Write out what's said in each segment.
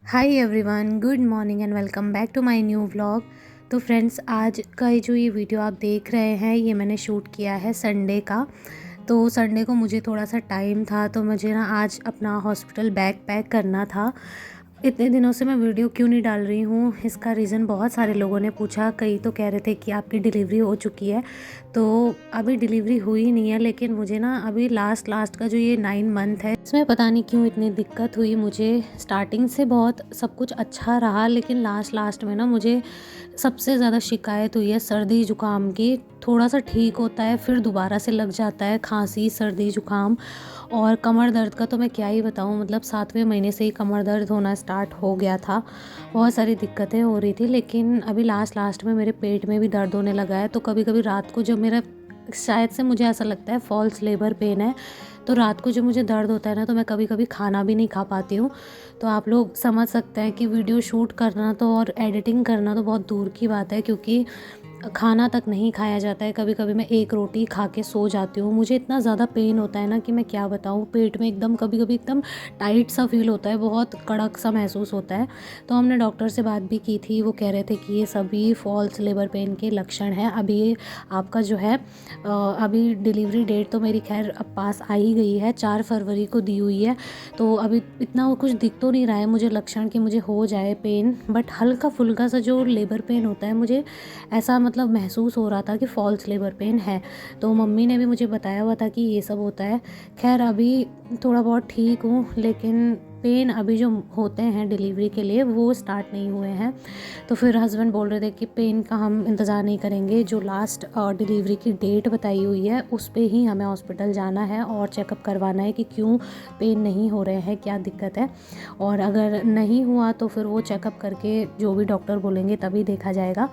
Hi everyone, good morning and welcome back to my new vlog. So friends, आज का ये जो ये वीडियो आप देख रहे हैं ये मैंने शूट किया है संडे का। तो संडे को मुझे थोड़ा सा टाइम था तो मुझे ना आज अपना हॉस्पिटल बैग पैक करना था। इतने दिनों से मैं वीडियो क्यों नहीं डाल रही हूँ, इसका रीज़न बहुत सारे लोगों ने पूछा। कई तो कह रहे थे कि आपकी डिलीवरी हो चुकी है, तो अभी डिलीवरी हुई नहीं है। लेकिन मुझे ना अभी लास्ट का जो ये 9 मंथ है इसमें पता नहीं क्यों इतनी दिक्कत हुई मुझे। स्टार्टिंग से बहुत सब कुछ अच्छा रहा, लेकिन लास्ट में ना मुझे सबसे ज़्यादा शिकायत हुई है सर्दी ज़ुकाम की। थोड़ा सा ठीक होता है फिर दोबारा से लग जाता है, खांसी सर्दी ज़ुकाम। और कमर दर्द का तो मैं क्या ही बताऊँ, मतलब 7वें महीने से ही कमर दर्द होना स्टार्ट हो गया था। बहुत सारी दिक्कतें हो रही थी, लेकिन अभी लास्ट में मेरे पेट में भी दर्द होने लगा है। तो कभी कभी रात को जब मेरा, शायद से मुझे ऐसा लगता है फॉल्स लेबर पेन है, तो रात को जब मुझे दर्द होता है ना तो मैं कभी कभी खाना भी नहीं खा पाती हूँ। तो आप लोग समझ सकते हैं कि वीडियो शूट करना तो और एडिटिंग करना तो बहुत दूर की बात है, क्योंकि खाना तक नहीं खाया जाता है। कभी कभी मैं एक रोटी खा के सो जाती हूँ। मुझे इतना ज़्यादा पेन होता है ना कि मैं क्या बताऊँ, पेट में एकदम कभी कभी एकदम टाइट सा फील होता है, बहुत कड़क सा महसूस होता है। तो हमने डॉक्टर से बात भी की थी, वो कह रहे थे कि ये सभी फॉल्स लेबर पेन के लक्षण हैं। अभी ये आपका जो है अभी डिलीवरी डेट तो मेरी खैर अब पास आ ही गई है, 4 फरवरी को दी हुई है। तो अभी इतना कुछ दिख तो नहीं रहा है मुझे लक्षण कि मुझे हो जाए पेन, बट हल्का फुल्का सा जो लेबर पेन होता है मुझे ऐसा मतलब महसूस हो रहा था कि फॉल्स लेबर पेन है। तो मम्मी ने भी मुझे बताया हुआ था कि ये सब होता है। खैर अभी थोड़ा बहुत ठीक हूँ, लेकिन पेन अभी जो होते हैं डिलीवरी के लिए वो स्टार्ट नहीं हुए हैं। तो फिर हस्बैंड बोल रहे थे कि पेन का हम इंतज़ार नहीं करेंगे, जो लास्ट डिलीवरी की डेट बताई हुई है उस पे ही हमें हॉस्पिटल जाना है और चेकअप करवाना है कि क्यों पेन नहीं हो रहे हैं, क्या दिक्कत है। और अगर नहीं हुआ तो फिर वो चेकअप करके जो भी डॉक्टर बोलेंगे तभी देखा जाएगा।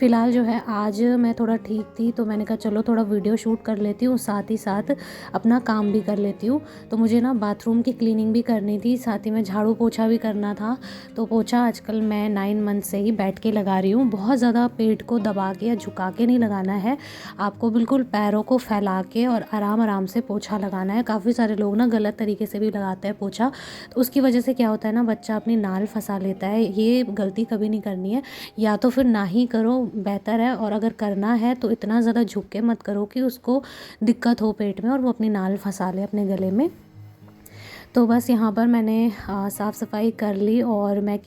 फ़िलहाल जो है आज मैं थोड़ा ठीक थी तो मैंने कहा चलो थोड़ा वीडियो शूट कर लेती हूँ, साथ ही साथ अपना काम भी कर लेती हूँ। तो मुझे ना बाथरूम की क्लीनिंग भी करनी थी, साथ ही में झाड़ू पोछा भी करना था। तो पोछा आजकल मैं 9 मंथ से ही बैठ के लगा रही हूँ। बहुत ज़्यादा पेट को दबा के या झुका के नहीं लगाना है, आपको बिल्कुल पैरों को फैला के और आराम से पोछा लगाना है। काफ़ी सारे लोग ना गलत तरीके से भी लगाते हैं पोछा, तो उसकी वजह से क्या होता है ना, बच्चा अपनी नाल फंसा लेता है। ये गलती कभी नहीं करनी है, या तो फिर ना ही करो बेहतर है। और अगर करना है तो इतना ज़्यादा झुक के मत करो कि उसको दिक्कत हो पेट में और वो अपनी नाल फंसा ले अपने गले में। तो बस यहाँ पर मैंने साफ़ सफाई कर ली और मैं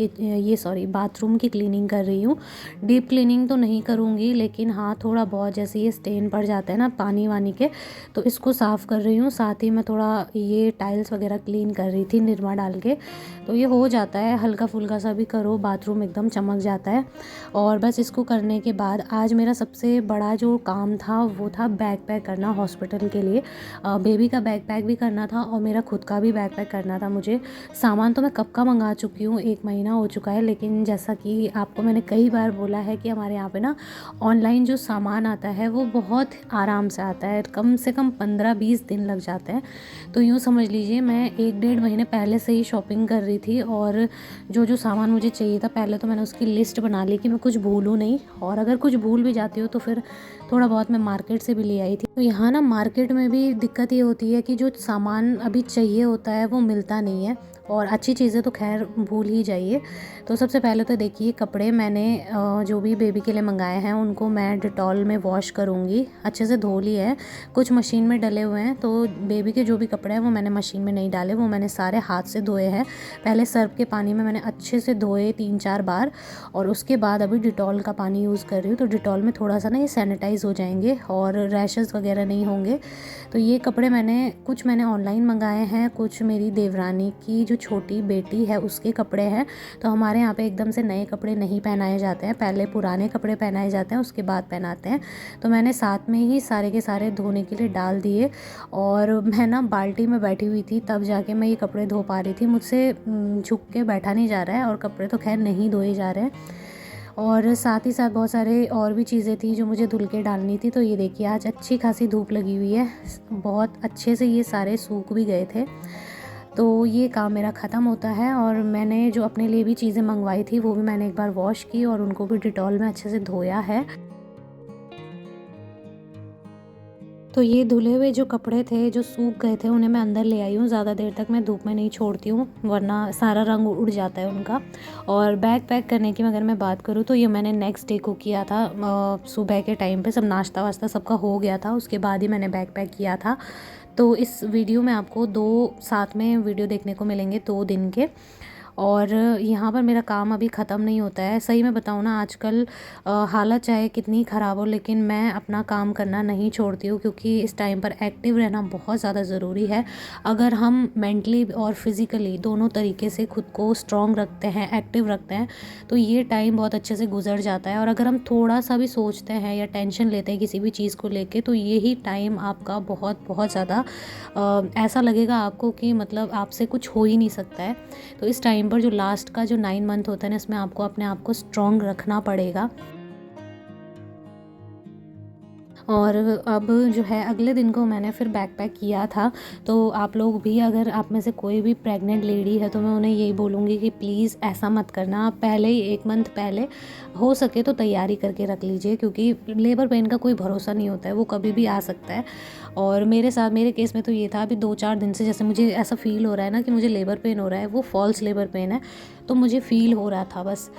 बाथरूम की क्लीनिंग कर रही हूँ। डीप क्लीनिंग तो नहीं करूँगी, लेकिन हाँ थोड़ा बहुत जैसे ये स्टेन पड़ जाते हैं ना पानी वानी के, तो इसको साफ़ कर रही हूँ। साथ ही मैं थोड़ा ये टाइल्स वगैरह क्लीन कर रही थी निरमा डाल के। तो ये हो जाता है, हल्का फुल्का सा भी करो बाथरूम एकदम चमक जाता है। और बस इसको करने के बाद आज मेरा सबसे बड़ा जो काम था वो था बैग पैक करना हॉस्पिटल के लिए। बेबी का बैग पैक भी करना था और मेरा खुद का भी बैग पैक करना था मुझे। सामान तो मैं कब का मंगा चुकी हूँ, 1 महीना हो चुका है। लेकिन जैसा कि आपको मैंने कई बार बोला है कि हमारे यहाँ पे ना ऑनलाइन जो सामान आता है वो बहुत आराम से आता है, कम से कम 15-20 दिन लग जाते हैं। तो यूँ समझ लीजिए मैं 1-1.5 महीने पहले से ही शॉपिंग कर रही थी, और जो सामान मुझे चाहिए था पहले तो मैंने उसकी लिस्ट बना ली कि मैं कुछ भूलूँ नहीं, और अगर कुछ भूल भी जाती हूँ तो फिर थोड़ा बहुत मैं मार्केट से भी ले आई थी। तो यहाँ ना मार्केट में भी दिक्कत ये होती है कि जो सामान अभी चाहिए होता है वो मिलता नहीं है, और अच्छी चीज़ें तो खैर भूल ही जाइए। तो सबसे पहले तो देखिए कपड़े मैंने जो भी बेबी के लिए मंगाए हैं उनको मैं डिटॉल में वॉश करूँगी, अच्छे से धो लिए हैं। कुछ मशीन में डले हुए हैं, तो बेबी के जो भी कपड़े हैं वो मैंने मशीन में नहीं डाले, वो मैंने सारे हाथ से धोए हैं। पहले सर्फ के पानी में मैंने अच्छे से धोए 3-4 बार, और उसके बाद अभी डिटॉल का पानी यूज़ कर रही हूँ। तो डिटॉल में थोड़ा सा ना ये सैनिटाइज़ हो जाएंगे और रैशेज़ वगैरह नहीं होंगे। तो ये कपड़े कुछ मैंने ऑनलाइन मंगाए हैं, कुछ मेरी देवरानी की जो छोटी बेटी है उसके कपड़े हैं। तो हमारे यहाँ पे एकदम से नए कपड़े नहीं पहनाए जाते हैं, पहले पुराने कपड़े पहनाए जाते हैं उसके बाद पहनाते हैं। तो मैंने साथ में ही सारे के सारे धोने के लिए डाल दिए, और मैं ना बाल्टी में बैठी हुई थी तब जाके मैं ये कपड़े धो पा रही थी। मुझसे झुक के बैठा नहीं जा रहा है, और कपड़े तो खैर नहीं धोए जा रहे हैं। और साथ ही साथ बहुत सारे और भी चीज़ें थी जो मुझे धुल के डालनी थी। तो ये देखिए आज अच्छी खासी धूप लगी हुई है, बहुत अच्छे से ये सारे सूख भी गए थे। तो ये काम मेरा ख़त्म होता है, और मैंने जो अपने लिए भी चीज़ें मंगवाई थी वो भी मैंने एक बार वॉश की और उनको भी डिटॉल में अच्छे से धोया है। तो ये धुले हुए जो कपड़े थे जो सूख गए थे उन्हें मैं अंदर ले आई हूँ। ज़्यादा देर तक मैं धूप में नहीं छोड़ती हूँ वरना सारा रंग उड़ जाता है उनका। और बैग पैक करने की अगर मैं बात करूँ तो ये मैंने नेक्स्ट डे को किया था। सुबह के टाइम पे सब नाश्ता वाश्ता सबका हो गया था, उसके बाद ही मैंने बैग पैक किया था। तो इस वीडियो में आपको 2 साथ में वीडियो देखने को मिलेंगे 2 दिन के। और यहाँ पर मेरा काम अभी ख़त्म नहीं होता है। सही में बताऊँ ना, आजकल हालत चाहे कितनी ख़राब हो लेकिन मैं अपना काम करना नहीं छोड़ती हूँ, क्योंकि इस टाइम पर एक्टिव रहना बहुत ज़्यादा ज़रूरी है। अगर हम मेंटली और फिज़िकली दोनों तरीके से खुद को स्ट्रॉन्ग रखते हैं, एक्टिव रखते हैं, तो ये टाइम बहुत अच्छे से गुजर जाता है। और अगर हम थोड़ा सा भी सोचते हैं या टेंशन लेते हैं किसी भी चीज़ को लेके, तो यही टाइम आपका बहुत बहुत ज़्यादा ऐसा लगेगा आपको कि मतलब आपसे कुछ हो ही नहीं सकता है। तो इस टाइम पर जो लास्ट का जो 9 मंथ होता है ना, इसमें आपको अपने आप को स्ट्रॉन्ग रखना पड़ेगा। और अब जो है अगले दिन को मैंने फिर बैग पैक किया था। तो आप लोग भी, अगर आप में से कोई भी प्रेग्नेंट लेडी है तो मैं उन्हें यही बोलूँगी कि प्लीज़ ऐसा मत करना। आप पहले ही 1 मंथ पहले हो सके तो तैयारी करके रख लीजिए, क्योंकि लेबर पेन का कोई भरोसा नहीं होता है, वो कभी भी आ सकता है। और मेरे केस में तो ये था, अभी 2-4 दिन से जैसे मुझे ऐसा फ़ील हो रहा है ना कि मुझे लेबर पेन हो रहा है, वो फ़ॉल्स लेबर पेन है। तो मुझे फ़ील हो रहा था बस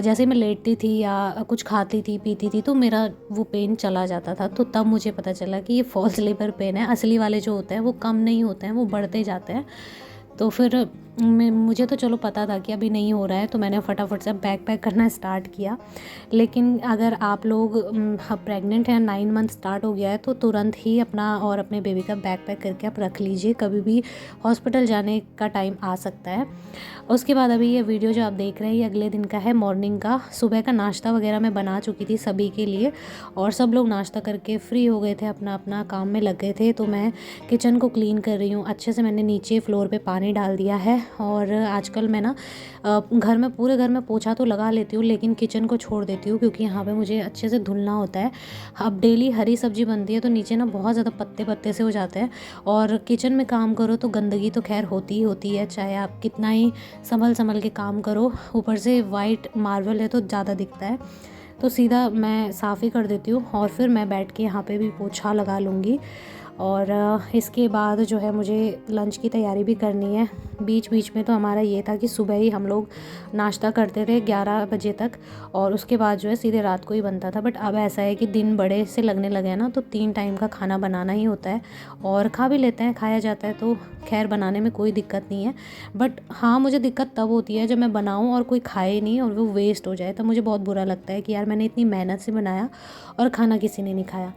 जैसे मैं लेटती थी या कुछ खाती थी पीती थी तो मेरा वो पेन चला जाता था। तो तब मुझे पता चला कि ये फ़ॉल्स लेबर पेन है। असली वाले जो होते हैं वो कम नहीं होते हैं, वो बढ़ते जाते हैं। तो फिर मुझे तो चलो पता था कि अभी नहीं हो रहा है, तो मैंने फटाफट से बैग पैक करना स्टार्ट किया। लेकिन अगर आप लोग प्रेग्नेंट हैं, 9 मंथ स्टार्ट हो गया है, तो तुरंत ही अपना और अपने बेबी का बैग पैक करके आप रख लीजिए। कभी भी हॉस्पिटल जाने का टाइम आ सकता है। उसके बाद अभी ये वीडियो जो आप देख रहे हैं ये अगले दिन का है, मॉर्निंग का। सुबह का नाश्ता वगैरह मैं बना चुकी थी सभी के लिए, और सब लोग नाश्ता करके फ्री हो गए थे, अपना अपना काम में लग गए थे। तो मैं किचन को क्लीन कर रही हूँ। अच्छे से मैंने नीचे फ्लोर पे पानी डाल दिया है। और आजकल मैं ना पूरे घर में पोछा तो लगा लेती हूँ, लेकिन किचन को छोड़ देती हूँ, क्योंकि यहाँ पे मुझे अच्छे से धुलना होता है। अब डेली हरी सब्जी बनती है तो नीचे ना बहुत ज़्यादा पत्ते पत्ते से हो जाते हैं। और किचन में काम करो तो गंदगी तो खैर होती ही होती है, चाहे आप कितना ही संभल संभल के काम करो। ऊपर से वाइट मार्बल है तो ज़्यादा दिखता है। तो सीधा मैं साफ़ ही कर देती हूँ और फिर मैं बैठ के यहाँ पे भी पोछा लगा लूँगी। और इसके बाद जो है मुझे लंच की तैयारी भी करनी है। बीच बीच में तो हमारा ये था कि सुबह ही हम लोग नाश्ता करते थे 11 बजे तक, और उसके बाद जो है सीधे रात को ही बनता था। बट अब ऐसा है कि दिन बड़े से लगने लगे हैं ना, तो 3 टाइम का खाना बनाना ही होता है, और खा भी लेते हैं, खाया जाता है। तो खैर बनाने में कोई दिक्कत नहीं है। बट हाँ, मुझे दिक्कत तब होती है जब मैं बनाऊँ और कोई खाए नहीं और वो वेस्ट हो जाए, तो मुझे बहुत बुरा लगता है कि यार मैंने इतनी मेहनत से बनाया और खाना किसी ने नहीं खाया।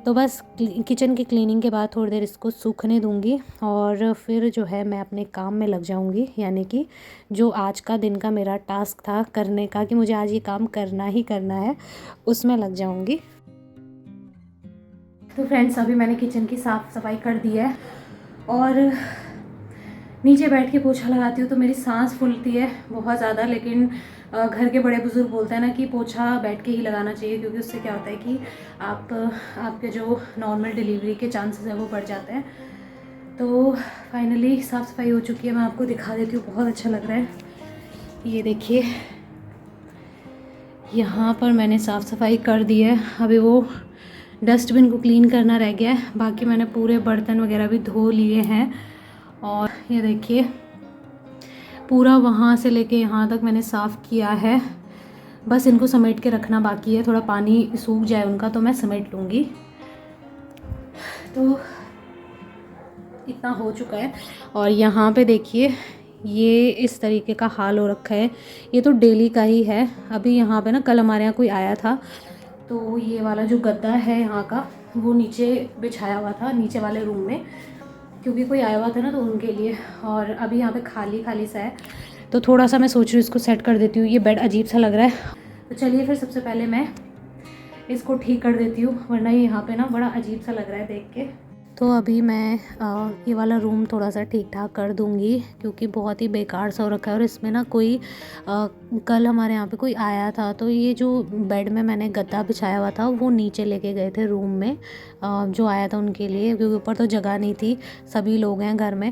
तो बस किचन की क्लीनिंग के बाद थोड़ी देर इसको सूखने दूंगी, और फिर जो है मैं अपने काम में लग जाऊंगी। यानी कि जो आज का दिन का मेरा टास्क था करने का, कि मुझे आज ये काम करना ही करना है, उसमें लग जाऊंगी। तो फ्रेंड्स, अभी मैंने किचन की साफ़ सफाई कर दी है, और नीचे बैठ के पोछा लगाती हूँ तो मेरी सांस फूलती है बहुत ज़्यादा। लेकिन घर के बड़े बुज़ुर्ग बोलते हैं ना कि पोछा बैठ के ही लगाना चाहिए, क्योंकि उससे क्या होता है कि आपके जो नॉर्मल डिलीवरी के चांसेस हैं वो बढ़ जाते हैं। तो फाइनली साफ़ सफाई हो चुकी है, मैं आपको दिखा देती हूँ, बहुत अच्छा लग रहा है। ये देखिए, यहाँ पर मैंने साफ़ सफाई कर दी है। अभी वो डस्टबिन को क्लीन करना रह गया है, बाकी मैंने पूरे बर्तन वगैरह भी धो लिए हैं। और ये देखिए, पूरा वहाँ से लेके यहाँ तक मैंने साफ़ किया है। बस इनको समेट के रखना बाकी है, थोड़ा पानी सूख जाए उनका तो मैं समेट लूँगी। तो इतना हो चुका है। और यहाँ पे देखिए, ये इस तरीके का हाल हो रखा है। ये तो डेली का ही है। अभी यहाँ पे ना कल हमारे यहाँ कोई आया था, तो ये वाला जो गद्दा है यहाँ का, वो नीचे बिछाया हुआ था, नीचे वाले रूम में, क्योंकि कोई आया हुआ था ना तो उनके लिए। और अभी यहाँ पे खाली खाली सा है, तो थोड़ा सा मैं सोच रही हूँ इसको सेट कर देती हूँ। ये बेड अजीब सा लग रहा है, तो चलिए फिर सबसे पहले मैं इसको ठीक कर देती हूँ, वरना ये यहाँ पे ना बड़ा अजीब सा लग रहा है देख के। तो अभी मैं ये वाला रूम थोड़ा सा ठीक ठाक कर दूँगी, क्योंकि बहुत ही बेकार सा हो रखा है। और इसमें ना कोई कल हमारे यहाँ पे कोई आया था, तो ये जो बेड में मैंने गद्दा बिछाया हुआ था वो नीचे लेके गए थे रूम में, जो आया था उनके लिए, क्योंकि ऊपर तो जगह नहीं थी, सभी लोग हैं घर में।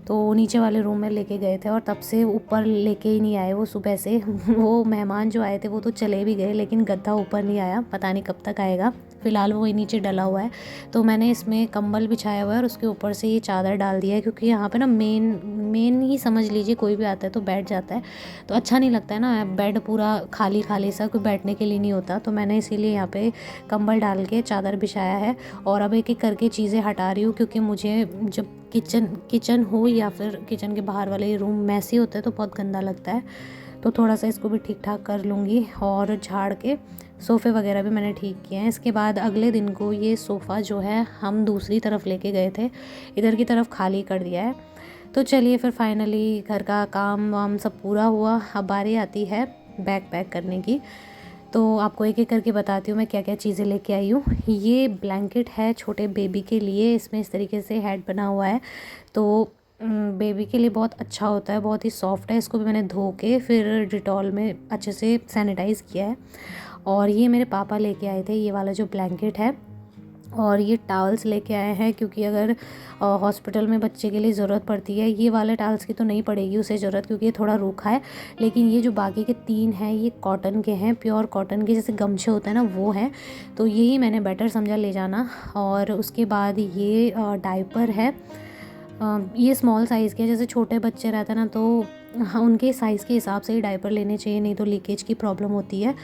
तो नीचे वाले रूम में लेके गए थे, और तब से ऊपर लेके ही नहीं आए वो सुबह से। वो मेहमान जो आए थे वो तो चले भी गए, लेकिन गद्दा ऊपर नहीं आया, पता नहीं कब तक आएगा। फ़िलहाल वो वही नीचे डला हुआ है। तो मैंने इसमें कंबल बिछाया हुआ है और उसके ऊपर से ये चादर डाल दिया है, क्योंकि यहाँ पे ना मेन ही समझ लीजिए कोई भी आता है तो बैठ जाता है, तो अच्छा नहीं लगता है ना, बेड पूरा खाली खाली सा, कोई बैठने के लिए नहीं होता। तो मैंने इसीलिए यहाँ पे कंबल डाल के चादर बिछाया है और अब एक एक करके चीज़ें हटा रही हूँ, क्योंकि मुझे जब किचन हो या फिर किचन के बाहर वाले रूम मैसी होते हैं तो बहुत गंदा लगता है। तो थोड़ा सा इसको भी ठीक ठाक कर लूँगी और झाड़ के सोफ़े वगैरह भी मैंने ठीक किए हैं। इसके बाद अगले दिन को ये सोफ़ा जो है हम दूसरी तरफ लेके गए थे, इधर की तरफ खाली कर दिया है। तो चलिए फिर फाइनली घर का काम वाम सब पूरा हुआ। अब बारी आती है बैग पैक करने की। तो आपको एक एक करके बताती हूँ मैं क्या क्या चीज़ें लेके आई हूँ। ये ब्लैंकेट है छोटे बेबी के लिए, इसमें इस तरीके से हेड बना हुआ है, तो बेबी के लिए बहुत अच्छा होता है, बहुत ही सॉफ्ट है। इसको भी मैंने धो के फिर डिटॉल में अच्छे से सैनिटाइज़ किया है। और ये मेरे पापा लेके आए थे ये वाला जो ब्लैंकेट है, और ये टावल्स लेके आए हैं, क्योंकि अगर हॉस्पिटल में बच्चे के लिए ज़रूरत पड़ती है। ये वाले टावल्स की तो नहीं पड़ेगी उसे ज़रूरत, क्योंकि ये थोड़ा रूखा है, लेकिन ये जो बाकी के 3 हैं ये कॉटन के हैं, प्योर कॉटन के, जैसे गमछे होते हैं ना वो हैं। तो यही मैंने बेटर समझा ले जाना। और उसके बाद ये डायपर है, ये स्मॉल साइज़ के, जैसे छोटे बच्चे रहते हैं ना तो हाँ उनके साइज़ के हिसाब से ही डायपर लेने चाहिए, नहीं तो लीकेज की प्रॉब्लम होती है।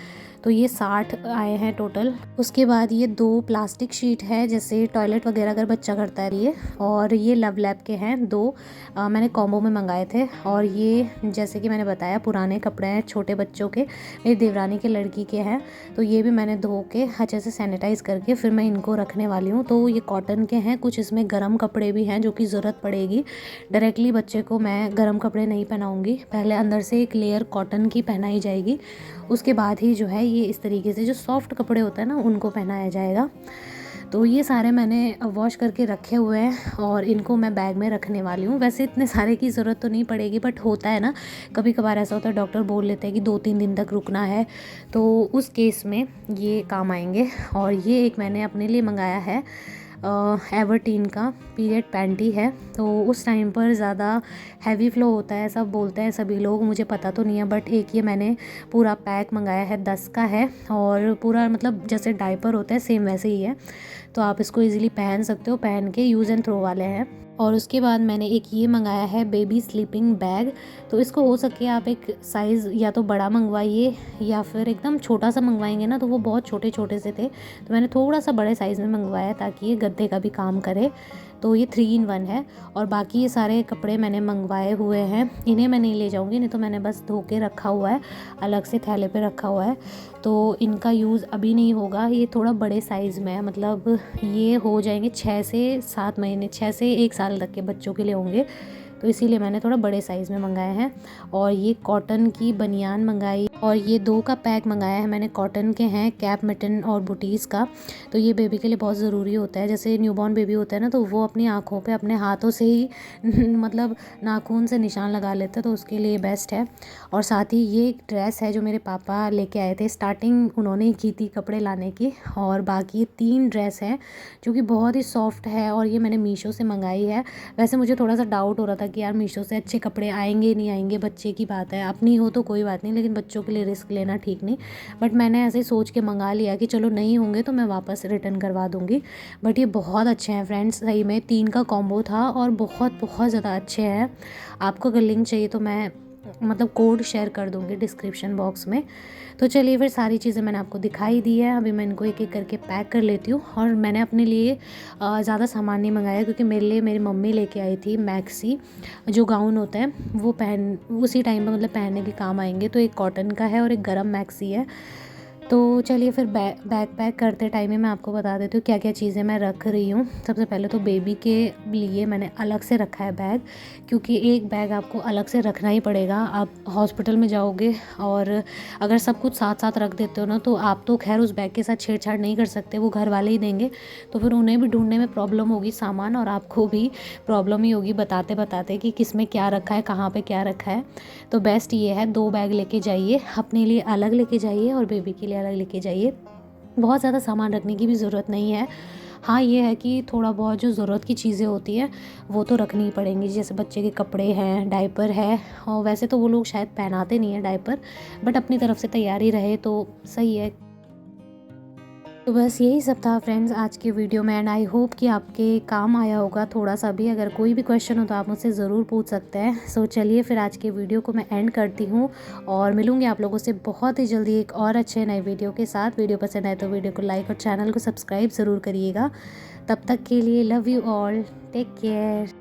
तो ये 60 आए हैं टोटल। उसके बाद ये 2 प्लास्टिक शीट है, जैसे टॉयलेट वगैरह अगर बच्चा करता है ये। और ये लव लैब के हैं 2, मैंने कॉम्बो में मंगाए थे। और ये जैसे कि मैंने बताया पुराने कपड़े हैं छोटे बच्चों के, मेरी देवरानी के लड़की के हैं। तो ये भी मैंने धो के अच्छे से सैनिटाइज़ करके फिर मैं इनको रखने वाली हूँ। तो ये कॉटन के हैं, कुछ इसमें गर्म कपड़े भी हैं जो कि ज़रूरत पड़ेगी। डायरेक्टली बच्चे को मैं गर्म कपड़े नहीं पहनाऊँगी, पहले अंदर से एक लेयर कॉटन की पहनाई जाएगी, उसके बाद ही जो है ये इस तरीके से जो सॉफ्ट कपड़े होते हैं ना उनको पहनाया जाएगा। तो ये सारे मैंने वॉश करके रखे हुए हैं और इनको मैं बैग में रखने वाली हूँ। वैसे इतने सारे की ज़रूरत तो नहीं पड़ेगी, बट होता है ना कभी कभार ऐसा होता है, डॉक्टर बोल लेते हैं कि 2-3 दिन तक रुकना है, तो उस केस में ये काम आएंगे। और ये एक मैंने अपने लिए मंगाया है एवर्टीन का पीरियड पैंटी है। तो उस टाइम पर ज़्यादा हैवी फ़्लो होता है सब बोलते हैं सभी लोग, मुझे पता तो नहीं है, बट एक ये मैंने पूरा पैक मंगाया है, 10 का है। और पूरा मतलब जैसे डायपर होता है सेम वैसे ही है, तो आप इसको इजीली पहन सकते हो, पहन के यूज़ एंड थ्रो वाले हैं। और उसके बाद मैंने एक ये मंगाया है बेबी स्लीपिंग बैग। तो इसको हो सके आप एक साइज़ या तो बड़ा मंगवाइए या फिर एकदम छोटा सा मंगवाएंगे ना तो वो बहुत छोटे छोटे से थे, तो मैंने थोड़ा सा बड़े साइज़ में मंगवाया ताकि ये गद्दे का भी काम करे। तो ये 3 in 1 है। और बाकी ये सारे कपड़े मैंने मंगवाए हुए हैं, इन्हें मैं नहीं ले जाऊँगी, नहीं तो मैंने बस धो के रखा हुआ है, अलग से थैले पे रखा हुआ है। तो इनका यूज़ अभी नहीं होगा, ये थोड़ा बड़े साइज़ में है, मतलब ये हो जाएंगे 6 से 7 महीने, 6 से 1 साल तक के बच्चों के लिए होंगे, तो इसीलिए मैंने थोड़ा बड़े साइज़ में मंगाए हैं। और ये कॉटन की बनियान मंगाई, और ये 2 का पैक मंगाया है मैंने, कॉटन के हैं, कैप मिटन और बुटीज़ का। तो ये बेबी के लिए बहुत ज़रूरी होता है, जैसे न्यूबॉर्न बेबी होता है ना तो वो अपनी आँखों पे अपने हाथों से ही मतलब नाखून से निशान लगा लेता है, तो उसके लिए बेस्ट है। और साथ ही ये एक ड्रेस है जो मेरे पापा लेके आए थे, स्टार्टिंग उन्होंने ही की थी कपड़े लाने की। और बाकी 3 ड्रेस हैं जो कि बहुत ही सॉफ्ट है, और ये मैंने मीशो से मंगाई है। वैसे मुझे थोड़ा सा डाउट हो रहा था कि यार मीशो से अच्छे कपड़े आएंगे नहीं आएंगे, बच्चे की बात है, अपनी हो तो कोई बात नहीं, लेकिन बच्चों के लिए रिस्क लेना ठीक नहीं। बट मैंने ऐसे ही सोच के मंगा लिया कि चलो नहीं होंगे तो मैं वापस रिटर्न करवा दूँगी। बट ये बहुत अच्छे हैं फ्रेंड्स, सही में 3 का कॉम्बो था और बहुत बहुत ज़्यादा अच्छे हैं। आपको अगर लिंक चाहिए तो मैं मतलब कोड शेयर कर दूँगी डिस्क्रिप्शन बॉक्स में। तो चलिए फिर सारी चीज़ें मैंने आपको दिखाई दी है, अभी मैं इनको एक एक करके पैक कर लेती हूँ। और मैंने अपने लिए ज़्यादा सामान नहीं मंगाया, क्योंकि मेरे लिए मेरी मम्मी लेके आई थी मैक्सी जो गाउन होता है, वो पहन उसी टाइम पर मतलब पहनने के काम आएंगे। तो एक कॉटन का है और एक गरम मैक्सी है। तो चलिए फिर बैग पैक करते टाइम में मैं आपको बता देती हूँ क्या क्या चीज़ें मैं रख रही हूँ। सबसे पहले तो बेबी के लिए मैंने अलग से रखा है बैग, क्योंकि एक बैग आपको अलग से रखना ही पड़ेगा। आप हॉस्पिटल में जाओगे और अगर सब कुछ साथ साथ रख देते हो ना तो आप तो खैर उस बैग के साथ छेड़छाड़ नहीं कर सकते, वो घर वाले ही देंगे, तो फिर उन्हें भी ढूंढने में प्रॉब्लम होगी सामान, और आपको भी प्रॉब्लम ही होगी बताते बताते कि किस में क्या रखा है, कहाँ पर क्या रखा है। तो बेस्ट ये है 2 बैग लेके जाइए, अपने लिए अलग लेके जाइए और बेबी के लिए अलग लेके जाइए। बहुत ज़्यादा सामान रखने की भी ज़रूरत नहीं है। हाँ ये है कि थोड़ा बहुत जो ज़रूरत की चीज़ें होती हैं वो तो रखनी ही पड़ेंगी, जैसे बच्चे के कपड़े हैं, डायपर है, और वैसे तो वो लोग शायद पहनाते नहीं हैं डायपर, बट अपनी तरफ से तैयारी रहे तो सही है। तो बस यही सब था फ्रेंड्स आज के वीडियो में, एंड आई होप कि आपके काम आया होगा थोड़ा सा भी। अगर कोई भी क्वेश्चन हो तो आप मुझसे ज़रूर पूछ सकते हैं। सो चलिए फिर आज के वीडियो को मैं एंड करती हूँ और मिलूँगी आप लोगों से बहुत ही जल्दी एक और अच्छे नए वीडियो के साथ। वीडियो पसंद आए तो वीडियो को लाइक और चैनल को सब्सक्राइब ज़रूर करिएगा। तब तक के लिए love you all, take care.